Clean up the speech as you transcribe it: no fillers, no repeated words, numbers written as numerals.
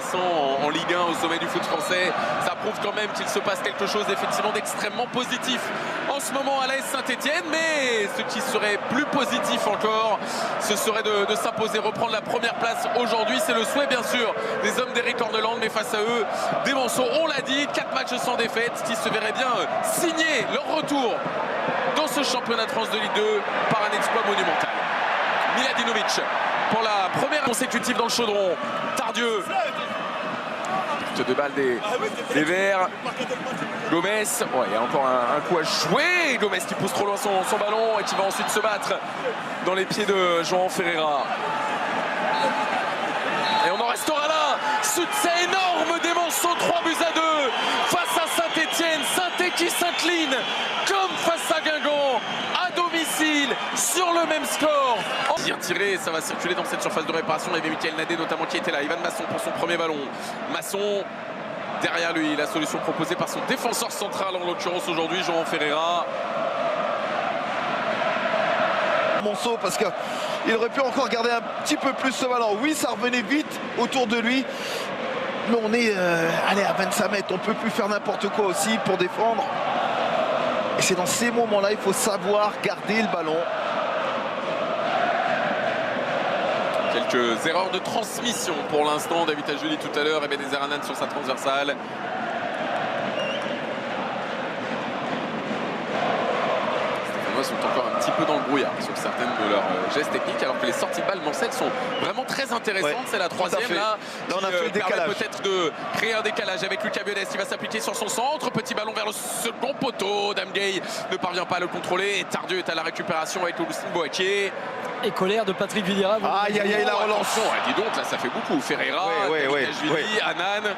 intéressant en Ligue 1 au sommet du foot français. Ça prouve quand même qu'il se passe quelque chose effectivement d'extrêmement positif en ce moment à l'AS Saint-Etienne, mais ce qui serait plus positif encore, ce serait de s'imposer, reprendre la première place aujourd'hui. C'est le souhait bien sûr des hommes d'Eric Orneland, mais face à eux, des Monceaux, on l'a dit, 4 matchs sans défaite, qui se verraient bien signer leur retour dans ce championnat de France de Ligue 2 par un exploit monumental. Miladinovic pour la première consécutive dans le chaudron. Tardieu. Perte de balle des Verts. Gomez. Oh, il y a encore un coup à jouer. Gomez qui pousse trop loin son ballon et qui va ensuite se battre dans les pieds de João Ferreira. Et on en restera là. Succès énorme des Monceaux, 3-2 face à Saint-Etienne. Saint-Etienne qui s'incline comme face à Guingamp, à domicile, sur le même score. Bien tiré, ça va circuler dans cette surface de réparation. Il y avait Michael Nadé notamment qui était là. Ivan Masson pour son premier ballon. Masson, derrière lui, la solution proposée par son défenseur central, en l'occurrence aujourd'hui, João Ferreira. Monceau, parce qu'il aurait pu encore garder un petit peu plus ce ballon. Oui, ça revenait vite autour de lui. Mais on est allez, à 25 mètres. On ne peut plus faire n'importe quoi aussi pour défendre. Et c'est dans ces moments-là, il faut savoir garder le ballon. Quelques erreurs de transmission pour l'instant. David a dit tout à l'heure, et Ebenezer Hanan sur sa transversale. Sont encore un petit peu dans le brouillard sur certaines de leurs gestes techniques, alors que les sorties de balles Mancel sont vraiment très intéressantes. Ouais, c'est la troisième là on a fait le décalage. Peut-être de créer un décalage avec Lucas Biodes qui va s'appliquer sur son centre. Petit ballon vers le second poteau. Damgay ne parvient pas à le contrôler. Et Tardieu est à la récupération avec Lucien Boaké. Et colère de Patrick Vieira. Aïe aïe aïe, la relance. Dis donc, là ça fait beaucoup. Ferreira, Hanan.